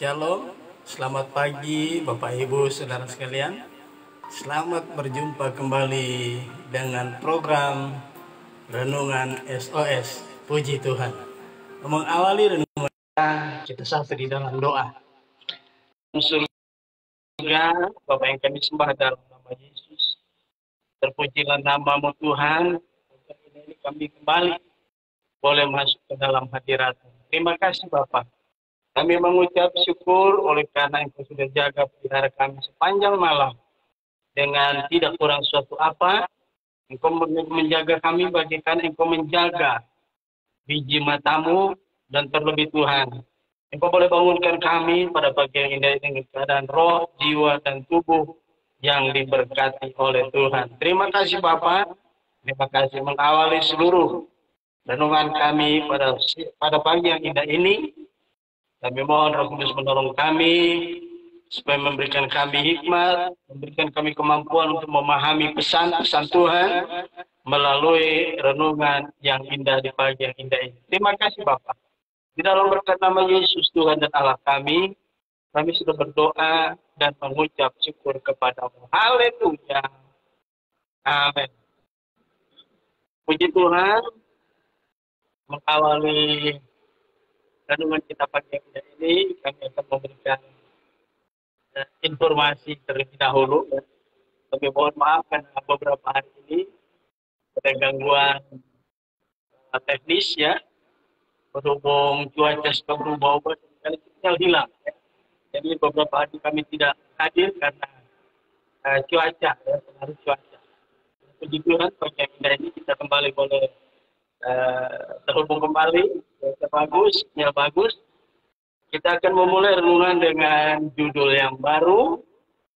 Shalom, selamat pagi Bapak Ibu Saudara sekalian. Selamat berjumpa kembali dengan program Renungan SOS. Puji Tuhan. Mengawali renungan kita satu di dalam doa. Surga, Bapak yang kami sembah dalam nama Yesus. Terpujilah nama-Mu Tuhan. Untuk ini kami kembali boleh masuk ke dalam hadirat-Mu. Terima kasih Bapak. Kami mengucap syukur oleh karena Engkau sudah jaga pelihara kami sepanjang malam. Dengan tidak kurang suatu apa, Engkau menjaga kami bagaikan Engkau menjaga biji matamu dan terlebih Tuhan. Engkau boleh bangunkan kami pada pagi yang indah ini dengan keadaan roh, jiwa, dan tubuh yang diberkati oleh Tuhan. Terima kasih Bapak. Terima kasih mengawali seluruh renungan kami pada pagi yang indah ini. Kami mohon Roh Kudus menolong kami, supaya memberikan kami hikmat, memberikan kami kemampuan untuk memahami pesan-pesan Tuhan melalui renungan yang indah di pagi yang indah ini. Terima kasih Bapak. Di dalam berkat nama Yesus Tuhan dan Allah kami sudah berdoa dan mengucap syukur kepada-Mu. Haleluya. Amin. Puji Tuhan, mengawali renungan kita pagi yang indah ini, kami akan memberikan informasi terlebih dahulu. Kami mohon maaf karena beberapa hari ini ada gangguan teknis ya, berhubung cuaca suka berubah-ubah, sekali sinyal hilang. Ya. Jadi beberapa hari kami tidak hadir karena cuaca, ya, pengaruh cuaca. Puji Tuhan, pagi yang indah ini kita kembali boleh terhubung kembali, ya, bagus, sinyal bagus. Kita akan memulai renungan dengan judul yang baru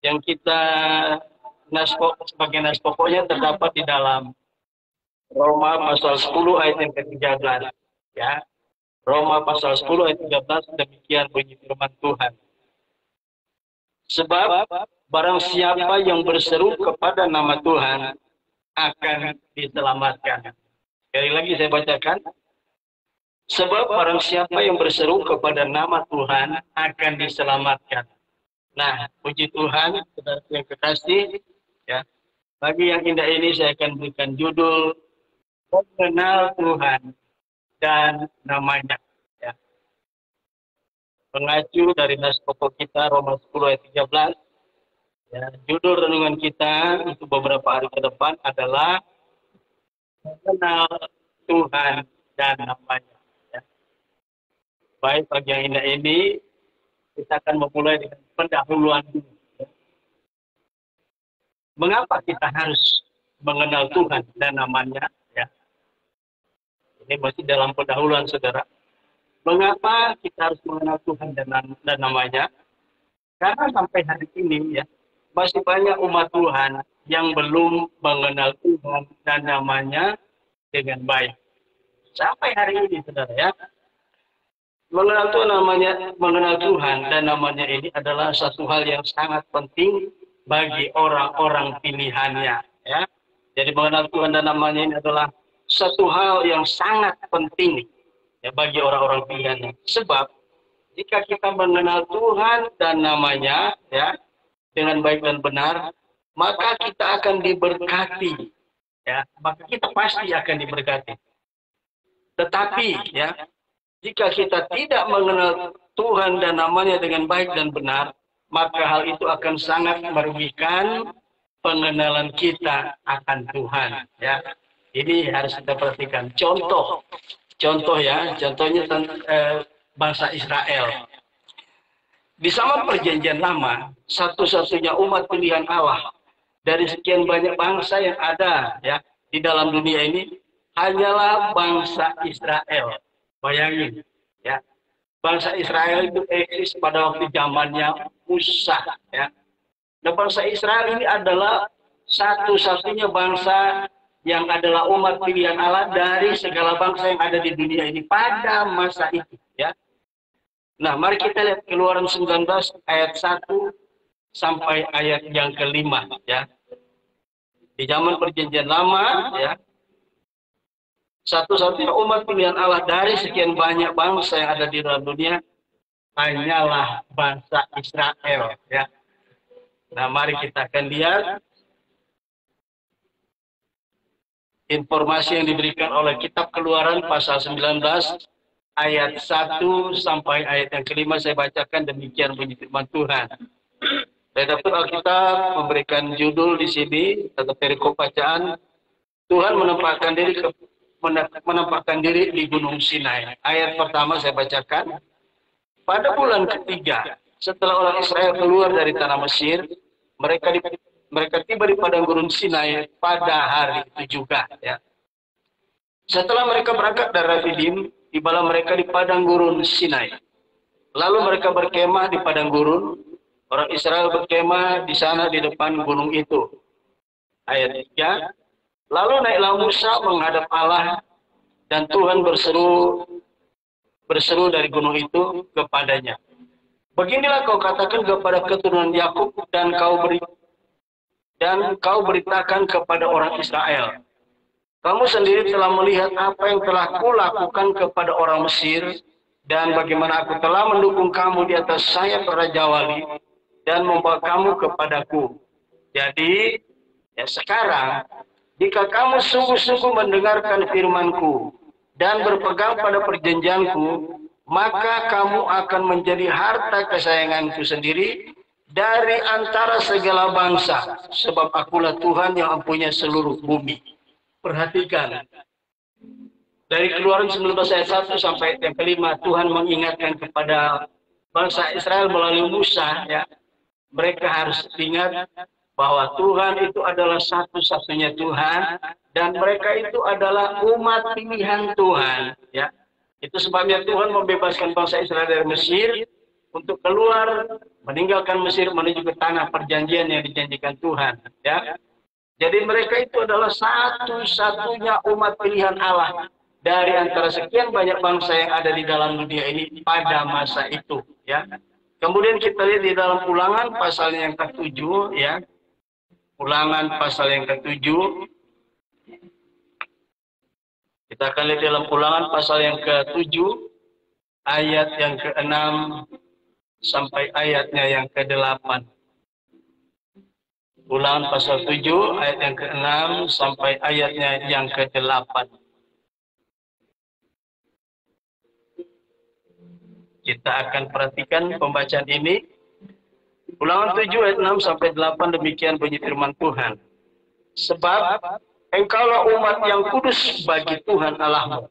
yang kita sebagai nas pokoknya terdapat di dalam Roma pasal 10 ayat yang ke-13. Ya. Roma pasal 10 ayat 13 demikian bunyi firman Tuhan. Sebab barang siapa yang berseru kepada nama Tuhan akan diselamatkan. Sekali lagi saya bacakan. Sebab barang siapa yang berseru kepada nama Tuhan akan diselamatkan. Nah, puji Tuhan, saudara yang kekasih, ya. Bagi yang indah ini saya akan berikan judul Mengenal Tuhan dan Namanya. Ya. Mengacu dari nas pokok kita Roma 10 ayat 13. Ya, judul renungan kita untuk beberapa hari ke depan adalah Mengenal Tuhan dan Namanya. Baik, pagi yang indah ini kita akan memulai dengan pendahuluan dulu. Mengapa kita harus mengenal Tuhan dan namanya? Ya. Ini masih dalam pendahuluan saudara. Mengapa kita harus mengenal Tuhan dan namanya? Karena sampai hari ini ya masih banyak umat Tuhan yang belum mengenal Tuhan dan namanya dengan baik. Sampai hari ini saudara ya. Mengenal Tuhan dan namanya ini adalah satu hal yang sangat penting bagi orang-orang pilihannya. Ya. Jadi mengenal Tuhan dan namanya ini adalah satu hal yang sangat penting ya, bagi orang-orang pilihannya. Sebab jika kita mengenal Tuhan dan namanya ya dengan baik dan benar, maka kita akan diberkati. Ya, maka kita pasti akan diberkati. Tetapi ya, jika kita tidak mengenal Tuhan dan namanya dengan baik dan benar, maka hal itu akan sangat merugikan pengenalan kita akan Tuhan. Ya, ini harus kita perhatikan. Contoh ya, contohnya bangsa Israel. Di zaman Perjanjian Lama, satu-satunya umat pilihan Allah dari sekian banyak bangsa yang ada ya di dalam dunia ini hanyalah bangsa Israel. Bayangin, ya, bangsa Israel itu eksis pada waktu zamannya Musa, ya. Dan bangsa Israel ini adalah satu-satunya bangsa yang adalah umat pilihan Allah dari segala bangsa yang ada di dunia ini pada masa itu, ya. Nah, mari kita lihat Keluaran 19 ayat 1 sampai ayat yang ke-5, ya. Di zaman Perjanjian Lama, ya. Satu-satunya umat pilihan Allah dari sekian banyak bangsa yang ada di dalam dunia hanyalah bangsa Israel. Ya. Nah, mari kita akan lihat informasi yang diberikan oleh Kitab Keluaran pasal 19 ayat 1 sampai ayat yang kelima. Saya bacakan demikian bunyi firman Tuhan. Saya dapat Alkitab memberikan judul di sini atau perikop bacaan, Tuhan menempatkan diri di Gunung Sinai. Ayat pertama saya bacakan. Pada bulan ketiga, setelah orang Israel keluar dari tanah Mesir, mereka tiba di padang gurun Sinai pada hari itu juga. Ya. Setelah mereka berangkat dari Refidim, tibalah mereka di padang gurun Sinai. Lalu mereka berkemah di padang gurun. Orang Israel berkemah di sana di depan gunung itu. Ayat 3. Lalu naiklah Musa menghadap Allah, dan Tuhan berseru dari gunung itu kepadanya. Beginilah kau katakan kepada keturunan Yakub dan kau beritakan kepada orang Israel. Kamu sendiri telah melihat apa yang telah kulakukan kepada orang Mesir, dan bagaimana aku telah mendukung kamu di atas sayap Raja Wali dan membawa kamu kepadaku. Jadi, ya sekarang, jika kamu sungguh-sungguh mendengarkan firman-Ku dan berpegang pada perjanjian-Ku, maka kamu akan menjadi harta kesayangan-Ku sendiri dari antara segala bangsa, sebab akulah Tuhan yang mempunyai seluruh bumi. Perhatikan, dari Keluaran 19 ayat 1 sampai yang kelima, Tuhan mengingatkan kepada bangsa Israel melalui Musa, ya, mereka harus ingat bahwa Tuhan itu adalah satu-satunya Tuhan, dan mereka itu adalah umat pilihan Tuhan. Ya. Itu sebabnya Tuhan membebaskan bangsa Israel dari Mesir untuk keluar, meninggalkan Mesir menuju ke tanah perjanjian yang dijanjikan Tuhan. Ya. Jadi mereka itu adalah satu-satunya umat pilihan Allah dari antara sekian banyak bangsa yang ada di dalam dunia ini pada masa itu. Ya. Kemudian kita lihat di dalam Ulangan pasal yang ke-7, ya. Ulangan pasal yang ke-7. Kita akan lihat dalam Ulangan pasal yang ke-7, ayat yang ke-6 sampai ayatnya yang ke-8. Ulangan pasal 7, ayat yang ke-6 sampai ayatnya yang ke-8. Kita akan perhatikan pembacaan ini. Ulangan 7 ayat 6 sampai 8 demikian bunyi firman Tuhan. Sebab engkaulah umat yang kudus bagi Tuhan Allahmu.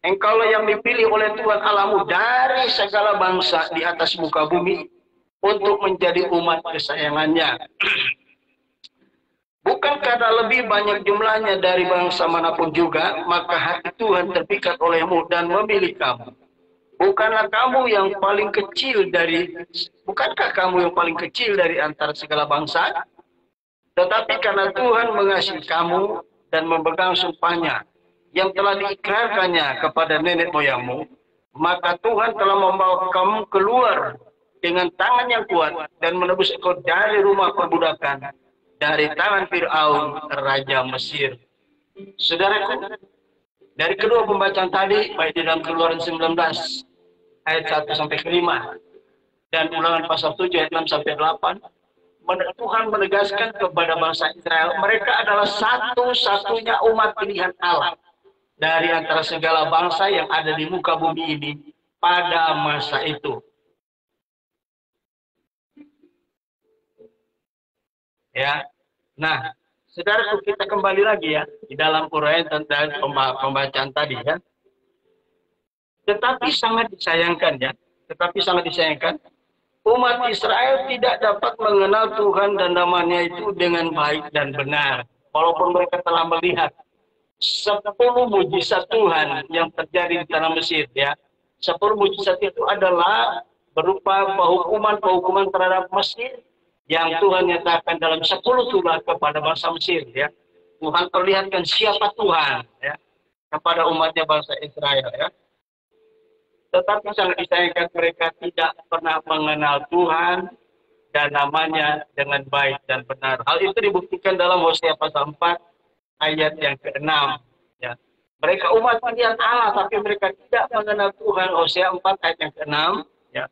Engkaulah yang dipilih oleh Tuhan Allahmu dari segala bangsa di atas muka bumi untuk menjadi umat kesayangannya. Bukan karena lebih banyak jumlahnya dari bangsa manapun juga, maka hati Tuhan terpikat olehmu dan memilih kamu. Bukankah kamu yang paling kecil dari antara segala bangsa? Tetapi karena Tuhan mengasihi kamu dan memegang sumpahnya yang telah diikrarkannya kepada nenek moyangmu, maka Tuhan telah membawa kamu keluar dengan tangan yang kuat dan menebus engkau dari rumah perbudakan, dari tangan Fir'aun, Raja Mesir. Saudaraku, dari kedua pembacaan tadi, baik di dalam Keluaran 19, ayat 1 sampai 5, dan Ulangan pasal 7, ayat 6 sampai 8, Tuhan menegaskan kepada bangsa Israel, mereka adalah satu-satunya umat pilihan Allah dari antara segala bangsa yang ada di muka bumi ini pada masa itu. Ya, nah, saudara, kita kembali lagi ya di dalam uraian tentang pembacaan tadi ya. Tetapi sangat disayangkan, umat Israel tidak dapat mengenal Tuhan dan namanya itu dengan baik dan benar. Walaupun mereka telah melihat 10 mujizat Tuhan yang terjadi di tanah Mesir, ya. 10 mujizat itu adalah berupa penghukuman terhadap Mesir yang Tuhan nyatakan dalam 10 surah kepada bangsa Mesir, ya. Tuhan perlihatkan siapa Tuhan, ya, kepada umatnya bangsa Israel, ya. Tetapi sangat disayangkan mereka tidak pernah mengenal Tuhan dan namanya dengan baik dan benar. Hal itu dibuktikan dalam Hosea pasal 4 ayat yang ke-6. Ya. Mereka umat pilihan Allah, tapi mereka tidak mengenal Tuhan. Hosea 4 ayat yang ke-6. Ya.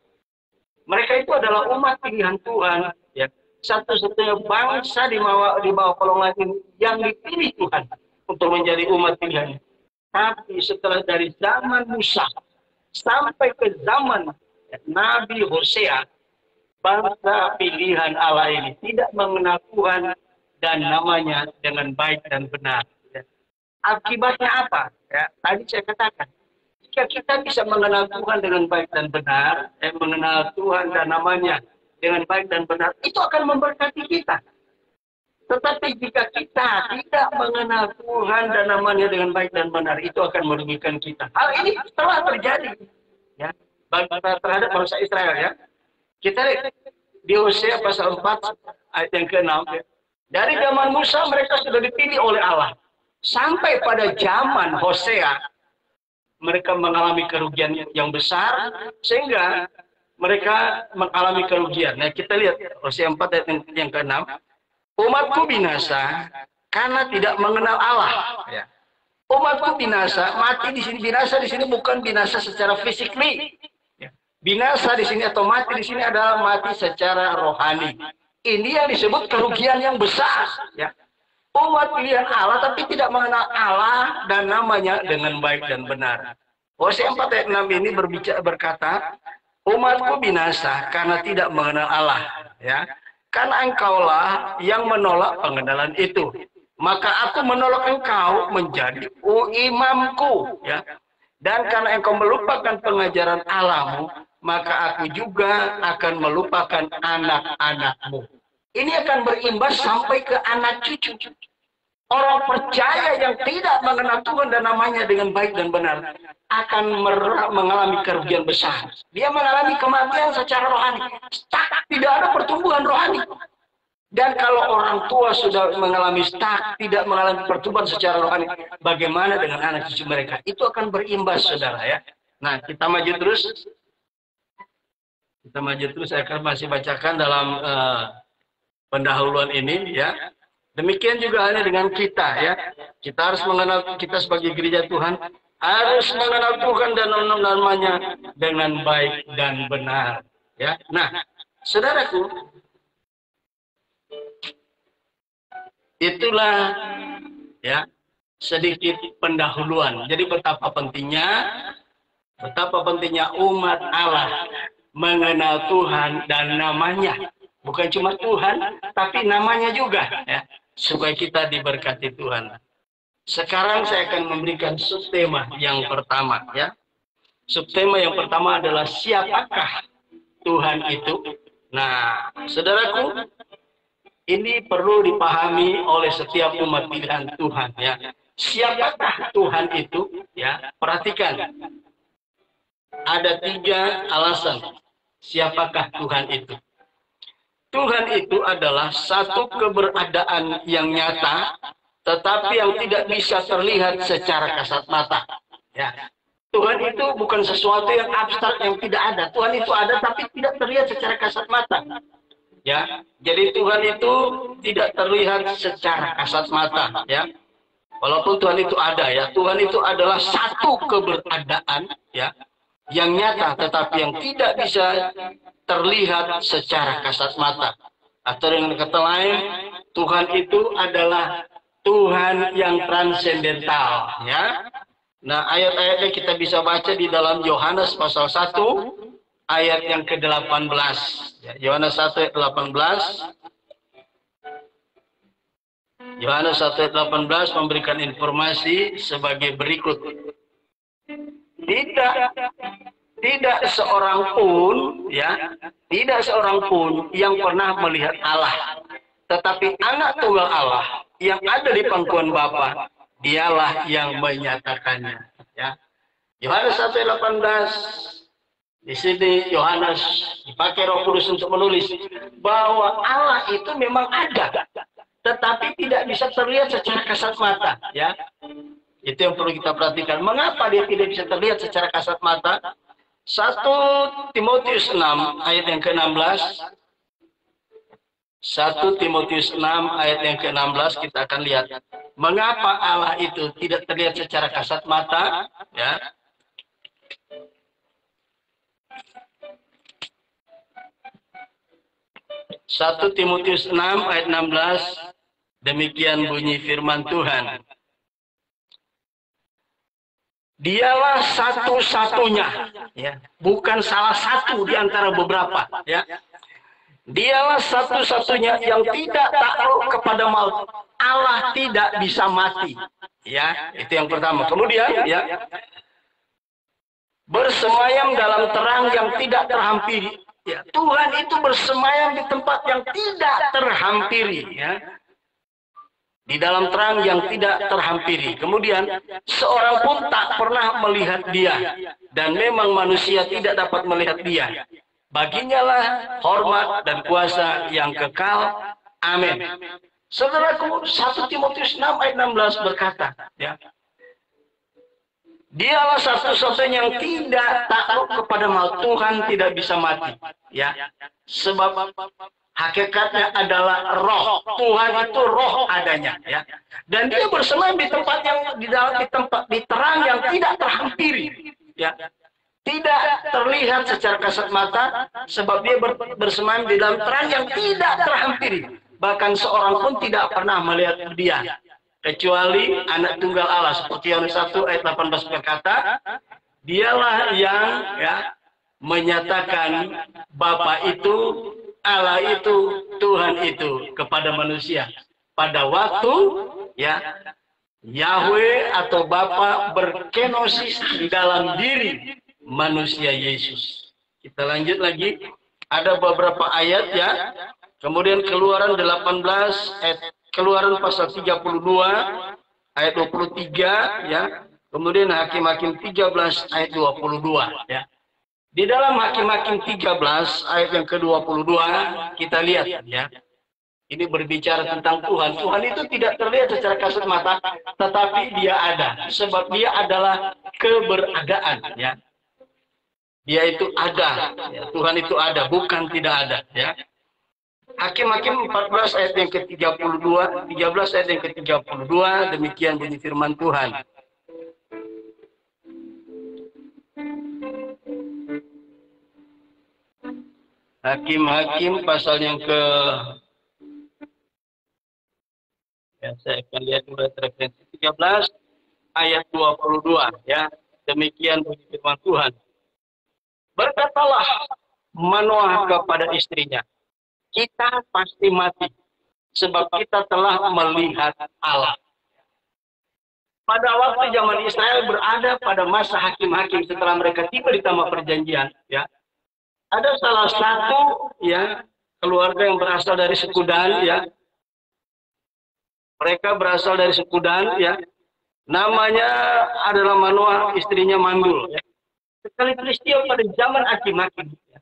Mereka itu adalah umat pilihan Tuhan, ya. Satu-satunya bangsa di bawah kolongan ini yang dipilih Tuhan untuk menjadi umat pilihan. Tapi setelah dari zaman Musa sampai ke zaman Nabi Hosea, bangsa pilihan Allah ini tidak mengenal Tuhan dan namanya dengan baik dan benar. Akibatnya apa? Ya, tadi saya katakan, jika kita bisa mengenal Tuhan dengan baik dan benar, mengenal Tuhan dan namanya dengan baik dan benar, itu akan memberkati kita. Tetapi jika kita tidak mengenal Tuhan dan namanya dengan baik dan benar, itu akan merugikan kita. Hal ini telah terjadi, ya, terhadap bangsa Israel, ya. Kita lihat di Hosea pasal 4 ayat yang ke-6, ya. Dari zaman Musa mereka sudah dipilih oleh Allah. Sampai pada zaman Hosea mereka mengalami kerugian yang besar sehingga mereka mengalami kerugian. Nah, kita lihat Hosea 4 ayat yang ke-6. Umatku binasa karena tidak mengenal Allah. Ya. Umatku binasa, mati di sini, binasa di sini bukan binasa secara fisikly. Ya. Binasa di sini atau mati di sini adalah mati secara rohani. Ini yang disebut kerugian yang besar. Ya. Umat pilihan Allah tapi tidak mengenal Allah dan namanya dengan baik dan benar. Hosea 4 ayat 6 ini berkata, umatku binasa karena tidak mengenal Allah. Ya. Karena engkaulah yang menolak pengenalan itu. Maka aku menolak engkau menjadi imamku. Ya. Dan karena engkau melupakan pengajaran Allahmu, maka aku juga akan melupakan anak-anakmu. Ini akan berimbas sampai ke anak cucu. Orang percaya yang tidak mengenal Tuhan dan namanya dengan baik dan benar akan mengalami kerugian besar. Dia mengalami kematian secara rohani. Tidak ada pertumbuhan rohani. Dan kalau orang tua sudah mengalami tidak mengalami pertumbuhan secara rohani, bagaimana dengan anak cucu mereka? Itu akan berimbas, saudara, ya. Nah, kita maju terus. Saya akan masih bacakan dalam pendahuluan ini, ya. Demikian juga halnya dengan kita, ya. Kita harus mengenal, kita sebagai gereja Tuhan harus mengenal Tuhan dan namanya dengan baik dan benar, ya. Nah, saudaraku, itulah, ya, sedikit pendahuluan. Jadi betapa pentingnya umat Allah mengenal Tuhan dan namanya. Bukan cuma Tuhan, tapi namanya juga, ya, supaya kita diberkati Tuhan. Sekarang saya akan memberikan subtema yang pertama, ya. Subtema yang pertama adalah siapakah Tuhan itu? Nah, saudaraku, ini perlu dipahami oleh setiap umat pilihan Tuhan, ya. Siapakah Tuhan itu? Ya, perhatikan. Ada 3 alasan siapakah Tuhan itu. Tuhan itu adalah satu keberadaan yang nyata, tetapi yang tidak bisa terlihat secara kasat mata. Ya. Tuhan itu bukan sesuatu yang abstrak yang tidak ada. Tuhan itu ada tapi tidak terlihat secara kasat mata. Ya. Jadi Tuhan itu tidak terlihat secara kasat mata. Ya. Walaupun Tuhan itu ada, ya. Tuhan itu adalah satu keberadaan, ya, yang nyata, tetapi yang tidak bisa terlihat secara kasat mata. Atau dengan kata lain, Tuhan itu adalah Tuhan yang transendental, ya. Nah, ayat-ayatnya kita bisa baca di dalam Yohanes pasal 1 ayat yang ke-18. Ya, Yohanes 1 ayat 18. Yohanes 1 ayat 18 memberikan informasi sebagai berikut. Tidak seorang pun, ya, tidak seorang pun yang pernah melihat Allah. Tetapi anak tunggal Allah yang ada di pangkuan Bapa, dialah yang menyatakannya. Ya. Yohanes 1:18. Di sini Yohanes dipakai Roh Kudus untuk menulis bahwa Allah itu memang ada, tetapi tidak bisa terlihat secara kasat mata. Ya. Itu yang perlu kita perhatikan. Mengapa dia tidak bisa terlihat secara kasat mata? 1 Timotius 6 ayat yang ke-16. 1 Timotius 6 ayat yang ke-16 kita akan lihat mengapa Allah itu tidak terlihat secara kasat mata, ya. 1 Timotius 6 ayat 16, demikian bunyi firman Tuhan. Dialah satu-satunya, ya, bukan salah satu di antara beberapa, ya. Dialah satu-satunya yang tidak takluk kepada maut. Allah tidak bisa mati, ya. Itu yang pertama. Kemudian, ya, bersemayam dalam terang yang tidak terhampiri. Ya, Tuhan itu bersemayam di tempat yang tidak terhampiri, ya. Di dalam terang yang tidak terhampiri. Kemudian, seorang pun tak pernah melihat dia. Dan memang manusia tidak dapat melihat dia. Baginya lah hormat dan kuasa yang kekal. Amin. Saudaraku, 1 Timotius 6 ayat 16 berkata, ya, dialah satu-satunya yang tidak takluk kepada maut. Tuhan tidak bisa mati, ya. Sebab hakikatnya adalah roh. Tuhan itu roh adanya, ya. Dan dia bersemayam di tempat yang di terang yang tidak terhampiri, ya. Tidak terlihat secara kasat mata, sebab dia bersemayam di dalam terang yang tidak terhampiri. Bahkan seorang pun tidak pernah melihat dia, kecuali anak tunggal Allah. Seperti Yohanes 1 ayat 18 berkata, dialah yang, ya, menyatakan Bapa itu, Allah itu, Tuhan itu kepada manusia. Pada waktu, ya, Yahweh atau Bapa berkenosis di dalam diri manusia Yesus. Kita lanjut lagi. Ada beberapa ayat, ya. Kemudian Keluaran 18 ayat, Keluaran pasal 32 ayat 23, ya. Kemudian Hakim-Hakim 13 ayat 22, ya. Di dalam Hakim-Hakim 13 ayat yang ke-22 kita lihat, ya. Ini berbicara tentang Tuhan. Tuhan itu tidak terlihat secara kasat mata, tetapi dia ada. Sebab dia adalah keberadaan, ya. Dia itu ada, ya. Tuhan itu ada, bukan tidak ada, ya. Hakim-Hakim 14 ayat yang ke-32, 13 ayat yang ke-32, demikian bunyi firman Tuhan. Hakim-Hakim pasal yang ke, ya, saya akan lihat dulu referensi 13 ayat 22, ya. Demikian bunyi firman Tuhan. Berkatalah Manoah kepada istrinya, kita pasti mati, sebab kita telah melihat Allah. Pada waktu zaman Israel berada pada masa hakim-hakim setelah mereka tiba di tanah perjanjian, ya, ada salah satu, ya, keluarga yang berasal dari suku Dan, ya. Mereka berasal dari suku Dan, ya. Namanya adalah Manoah, istrinya Mandul, ya. Sekali peristiwa pada zaman hakim-hakim, ya,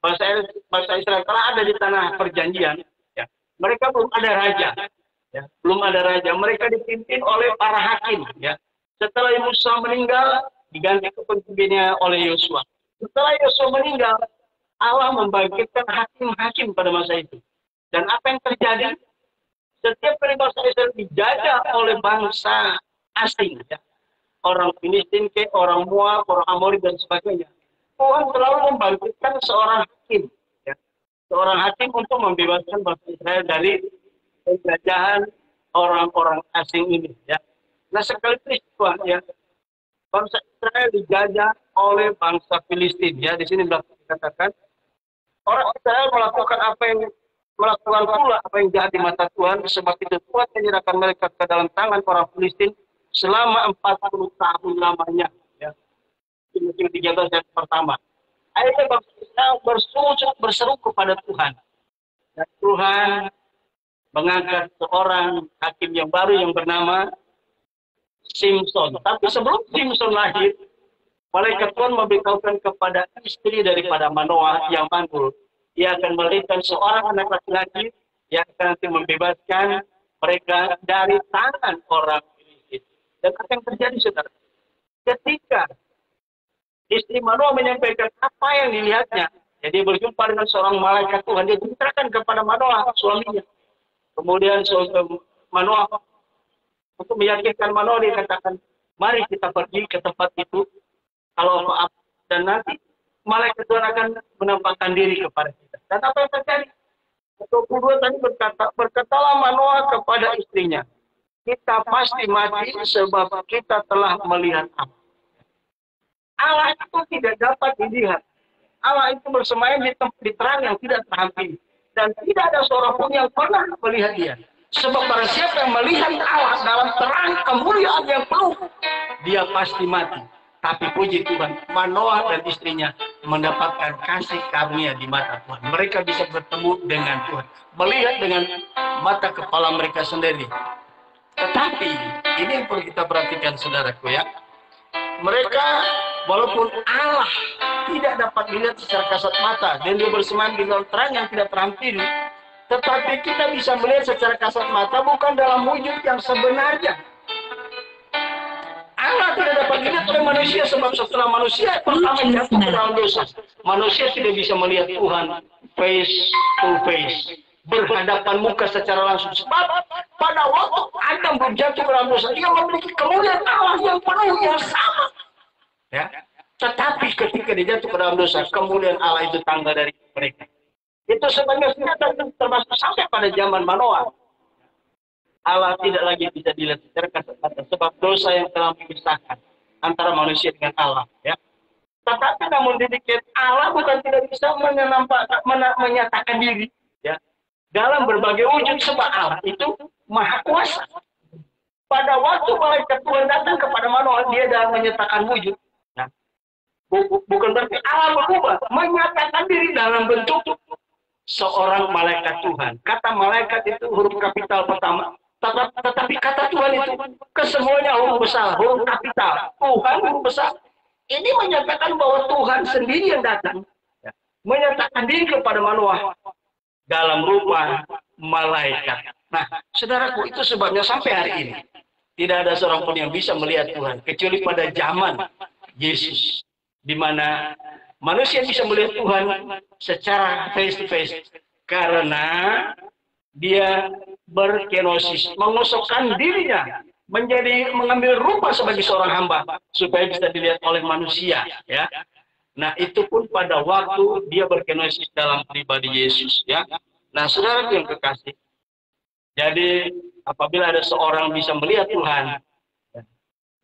bangsa Israel telah ada di tanah perjanjian, ya. Mereka belum ada raja, ya. Belum ada raja. Mereka dipimpin oleh para hakim, ya. Setelah Musa meninggal, diganti kepemimpinannya oleh Yosua. Setelah Yosua meninggal, Allah membangkitkan hakim-hakim pada masa itu. Dan apa yang terjadi? Setiap kali bangsa Israel dijajah oleh bangsa asing, ya. Orang Filistin, orang Moab, orang Amori, dan sebagainya. Tuhan selalu membangkitkan seorang hakim, ya. Seorang hakim untuk membebaskan bangsa Israel dari penjajahan orang-orang asing ini, ya. Nah, sekali peristiwa, ya, bangsa Israel dijajah oleh bangsa Filistin, ya. Di sini dikatakan orang Israel melakukan pula apa yang jahat di mata Tuhan. Sebab itu Tuhan menyerahkan mereka ke dalam tangan orang Filistin selama 40 tahun lamanya, ya. Ini 13 yang pertama. Akhirnya bangsa Israel berseru kepada Tuhan. Dan Tuhan mengangkat seorang hakim yang baru yang bernama Simson. Tapi sebelum Simson lahir, malaikat Tuhan memberitahukan kepada istri daripada Manoah yang Mandul, dia akan melahirkan seorang anak laki-laki yang akan nanti membebaskan mereka dari tangan orang Filistin. Dan apa yang terjadi, saudara? Ketika istri Manoah menyampaikan apa yang dilihatnya, jadi berjumpa dengan seorang malaikat Tuhan, dia ceritakan kepada Manoah, suaminya. Kemudian Manoah, untuk meyakinkan Manoah, dia katakan, mari kita pergi ke tempat itu, kalau maaf, dan nanti malaikat Tuhan akan menampakkan diri kepada kita. Dan apa yang terjadi? 22 tadi berkatalah Manoah kepada istrinya, kita pasti mati sebab kita telah melihat Allah. Allah itu tidak dapat dilihat. Allah itu bersemayam di terang yang tidak terhampiri. Dan tidak ada seorang pun yang pernah melihat dia. Sebab barang siapa yang melihat Allah dalam terang kemuliaan yang penuh, dia pasti mati. Tapi puji Tuhan, Manoah dan istrinya mendapatkan kasih karunia di mata Tuhan. Mereka bisa bertemu dengan Tuhan. Melihat dengan mata kepala mereka sendiri. Tetapi, ini yang perlu kita perhatikan saudaraku ya. Mereka, walaupun Allah tidak dapat dilihat secara kasat mata, dan dia bersemayam di dalam terang yang tidak terhampiri, tetapi kita bisa melihat secara kasat mata bukan dalam wujud yang sebenarnya. Allah tidak dapat dilihat oleh manusia sebab setelah manusia pertama jatuh ke dalam dosa, manusia tidak bisa melihat Tuhan face to face, berhadapan muka secara langsung. Sebab pada waktu Adam belum jatuh ke dalam dosa, dia memiliki kemuliaan Allah yang penuh yang sama. Ya. Tetapi ketika dia jatuh ke dalam dosa, kemuliaan Allah itu tanggal dari mereka. Itu sebabnya termasuk sampai pada zaman Manoah. Allah tidak lagi bisa dilihat secara kasat mata sebab dosa yang telah memisahkan antara manusia dengan Allah. Ya. Tetapi namun demikian Allah bukan tidak bisa menyatakan diri. Ya. Dalam berbagai wujud sebab Allah itu maha kuasa. Pada waktu malaikat Tuhan datang kepada Manoah, dia dalam menyatakan wujud. Nah, bukan berarti Allah berubah, menyatakan diri dalam bentuk seorang malaikat Tuhan. Kata malaikat itu huruf kapital pertama, tetapi kata Tuhan itu kesemuanya huruf besar, huruf kapital. Tuhan huruf besar. Ini menyatakan bahwa Tuhan sendiri yang datang, menyatakan diri kepada Manoah dalam rupa malaikat. Nah, saudaraku, itu sebabnya sampai hari ini tidak ada seorang pun yang bisa melihat Tuhan kecuali pada zaman Yesus, di mana manusia bisa melihat Tuhan secara face to face karena dia berkenosis, mengosokkan dirinya mengambil rupa sebagai seorang hamba supaya bisa dilihat oleh manusia. Ya, nah itu pun pada waktu dia berkenosis dalam pribadi Yesus. Ya, nah saudara yang kekasih, jadi apabila ada seorang bisa melihat Tuhan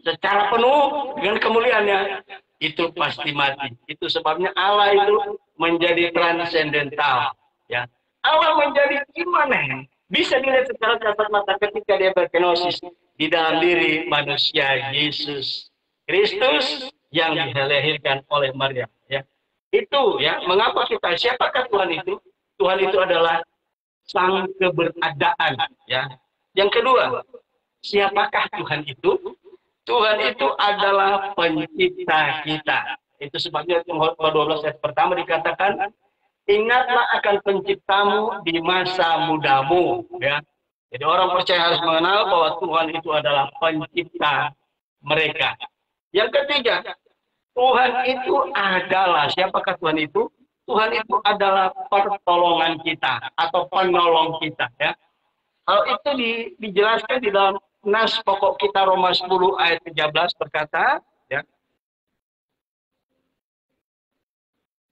secara penuh dengan kemuliaannya, itu pasti mati. Itu sebabnya Allah itu menjadi transendental. Ya, Allah menjadi imanen, bisa dilihat secara kasat mata ketika dia berkenosis di dalam diri manusia Yesus Kristus yang dilahirkan oleh Maria. Ya, itu ya mengapa siapakah Tuhan itu? Tuhan itu adalah sang keberadaan. Ya, yang kedua, siapakah Tuhan itu? Tuhan itu adalah pencipta kita. Itu sebabnya Khotbah 12 ayat pertama dikatakan, ingatlah akan penciptamu di masa mudamu. Ya. Jadi orang percaya harus mengenal bahwa Tuhan itu adalah pencipta mereka. Yang ketiga, Tuhan itu adalah, siapakah Tuhan itu? Tuhan itu adalah pertolongan kita atau penolong kita. Ya. Hal itu dijelaskan di dalam nas pokok kita Roma 10 ayat 13 berkata, ya,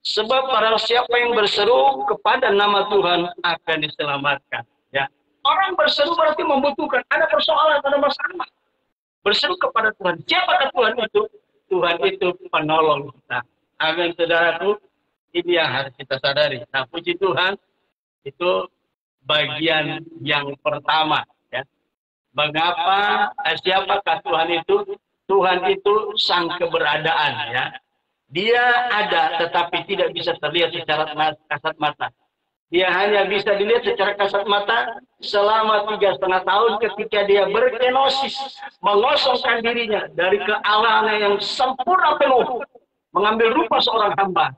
sebab barang siapa yang berseru kepada nama Tuhan akan diselamatkan. Ya, orang berseru berarti membutuhkan, ada persoalan, ada masalah. Berseru kepada Tuhan. Siapakah Tuhan itu? Tuhan itu penolong kita. Amin, saudaraku. Ini yang harus kita sadari. Nah, puji Tuhan, itu bagian yang pertama. Ya. Mengapa, siapakah Tuhan itu? Tuhan itu sang keberadaan. Ya. Dia ada, tetapi tidak bisa terlihat secara kasat mata. Dia hanya bisa dilihat secara kasat mata selama 3,5 tahun ketika dia berkenosis, mengosongkan dirinya dari kealahannya yang sempurna penuh, mengambil rupa seorang hamba.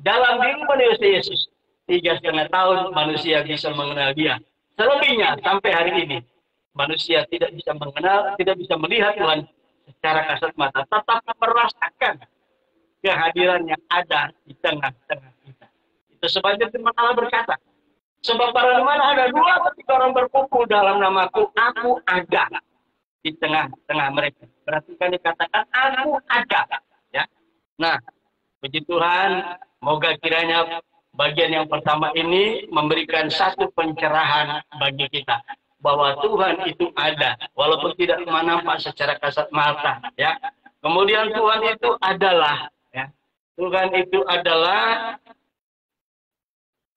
Dalam diri manusia Yesus, 3,5 tahun manusia bisa mengenal dia. Selebihnya sampai hari ini, manusia tidak bisa mengenal, tidak bisa melihat Tuhan secara kasat mata, tetapi merasakan kehadirannya ada di tengah-tengah kita. Itu sebabnya firman Allah berkata, sebab pada mana ada 2 atau 3 orang berkumpul dalam namaku, aku ada di tengah-tengah mereka. Berarti kan dikatakan aku ada. Ya. Nah, puji Tuhan, moga kiranya Bagian yang pertama ini memberikan satu pencerahan bagi kita bahwa Tuhan itu ada walaupun tidak nampak secara kasat mata, ya. Kemudian Tuhan itu adalah, ya. Tuhan itu adalah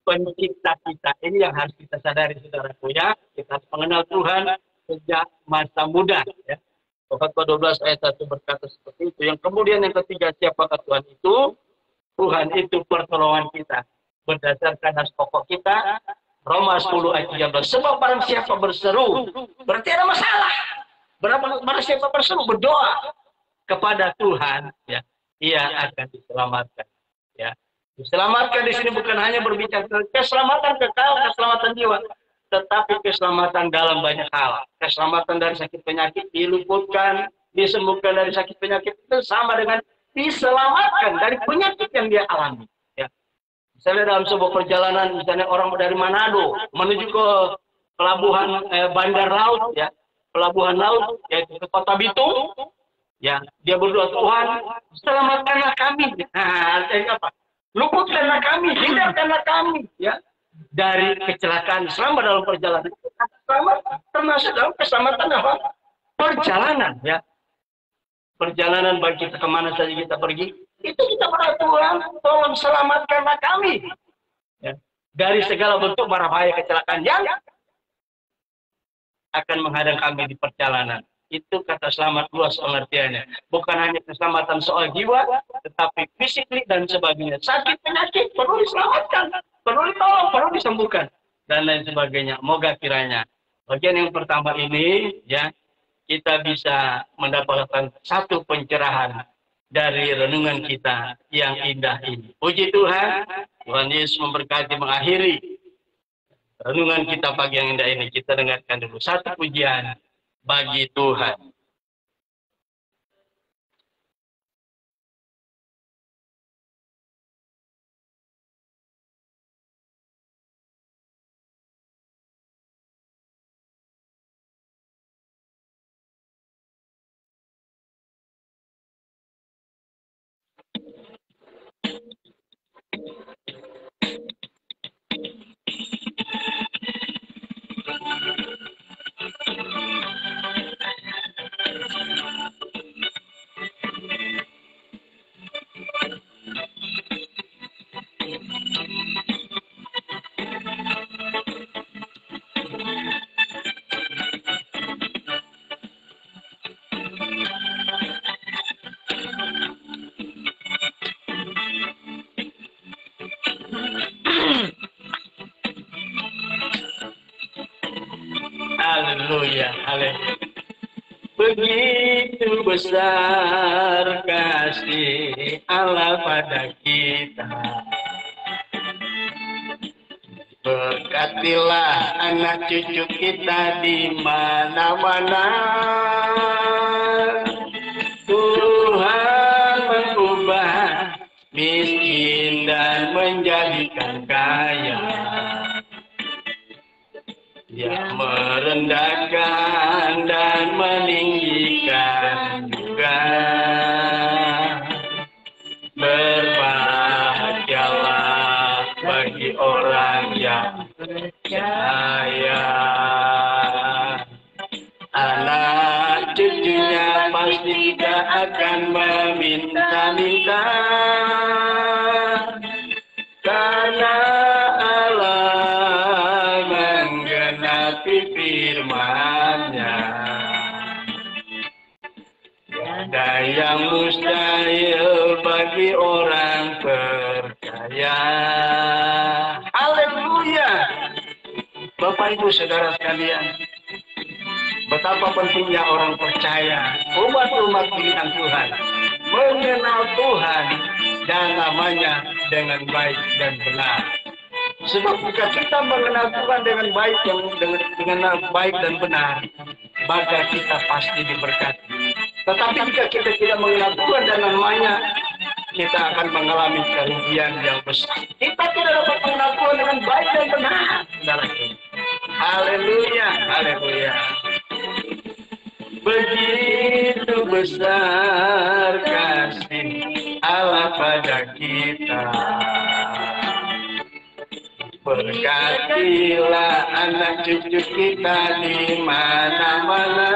pencipta kita. Ini yang harus kita sadari, saudaraku, ya. Kita harus mengenal Tuhan sejak masa muda, ya. Khotbah 12 ayat 1 berkata seperti itu. Yang kemudian yang ketiga, siapakah Tuhan itu? Tuhan itu pertolongan kita. Berdasarkan nas pokok kita, Roma 10 ayat 13. Sebab barang siapa berseru, berarti ada masalah. Barang siapa berseru, berdoa kepada Tuhan, ya, ia akan diselamatkan. Ya. Diselamatkan di sini bukan hanya berbicara keselamatan kekal, keselamatan jiwa, tetapi keselamatan dalam banyak hal. Keselamatan dari sakit penyakit, diluputkan, disembuhkan dari sakit penyakit, itu sama dengan diselamatkan dari penyakit yang dia alami. Ya. Misalnya dalam sebuah perjalanan, misalnya orang dari Manado menuju ke pelabuhan bandar laut, ya, pelabuhan laut, yaitu ke Kota Bitung, ya, dia berdoa, Tuhan, selamatkanlah kami. Nah, artinya apa? Luputkanlah kami, hindarkanlah kami, ya, dari kecelakaan selama dalam perjalanan. Selamat termasuk dalam keselamatan apa? Perjalanan, ya. Perjalanan bagi kita kemana saja kita pergi, itu kita berdoa, Tuhan, tolong selamatkanlah kami, ya, dari segala bentuk mara bahaya kecelakaan yang akan menghadang kami di perjalanan. Itu kata selamat luas pengertiannya. Bukan hanya keselamatan soal jiwa, tetapi fisik dan sebagainya. Sakit penyakit perlu diselamatkan, perlu ditolong, perlu disembuhkan, dan lain sebagainya. Moga kiranya bagian yang pertama ini, ya, kita bisa mendapatkan satu pencerahan dari renungan kita yang indah ini. Puji Tuhan, Tuhan Yesus memberkati mengakhiri renungan kita pagi yang indah ini. Kita dengarkan dulu satu pujian bagi Tuhan. Haleluya, haleluya. Begitu besar kasih Allah pada kita. Berkatilah anak cucu kita di mana-mana. Tuhan mengubah miskin dan menjadikan kaya. Dia merendahkan dan meninggikan juga. Berbahagialah bagi orang yang percaya. Anak cucunya pasti tidak akan meminta-minta, karena firman-Nya. Ada yang mustahil bagi orang percaya. Haleluya. Bapak Ibu Saudara sekalian, betapa pentingnya orang percaya, umat-umat pilihan Tuhan, mengenal Tuhan dan namanya dengan baik dan benar. Sebab jika kita mengenal Tuhan dengan baik dan benar, maka kita pasti diberkati. Tetapi jika kita tidak mengenal Tuhan dan namanya, kita akan mengalami kerugian yang besar. Kita tidak dapat mengenal Tuhan dengan baik dan benar. Haleluya, haleluya. Begitu besar kasih Allah pada kita. Berkatilah anak cucu kita di mana-mana.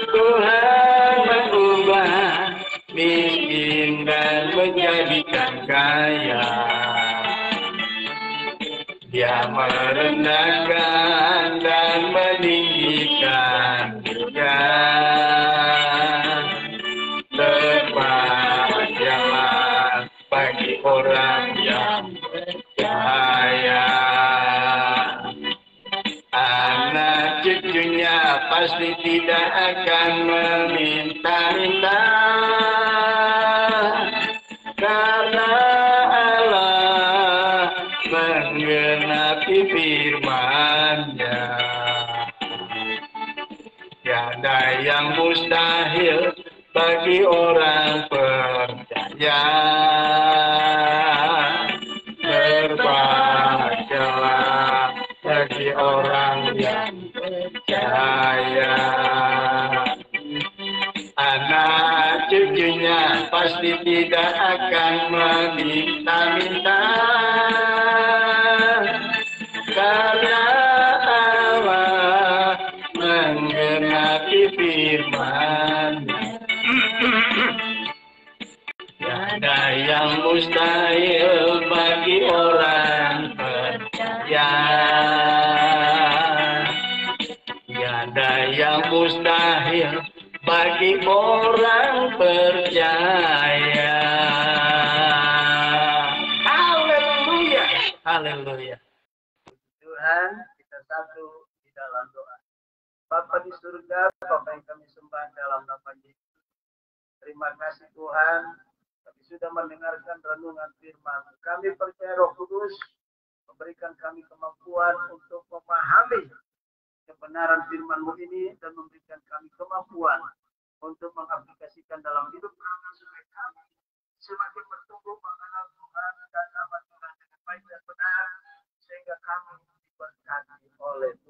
Tuhan mengubah miskin dan menjadikan kaya. Dia merendahkan dan meninggikan juga. Terbahagialah bagi orang yang percaya. Anak cucunya pasti tidak akan meminta-minta, karena Allah menggenapi firman-Nya. Tiada yang mustahil bagi orang percaya. Berbahagialah bagi orang yang percaya. Anak cucunya pasti tidak akan meminta-minta, karena Allah menggenapi firman-Nya. Tiada yang mustahil bagi orang percaya. Tiada yang mustahil bagi orang percaya. Haleluya. Haleluya. Tuhan, kita satu di dalam doa. Bapa di surga, Bapa yang kami sembah dalam nama Yesus. Terima kasih Tuhan, kami sudah mendengarkan renungan firman. Kami percaya Roh Kudus memberikan kami kemampuan untuk memahami kebenaran firman-Mu ini dan memberikan kami kemampuan untuk mengaplikasikan dalam hidup kami supaya kami semakin bertumbuh mengenal Tuhan dan nama Tuhan dengan baik dan benar, sehingga kami diberkati oleh Tuhan.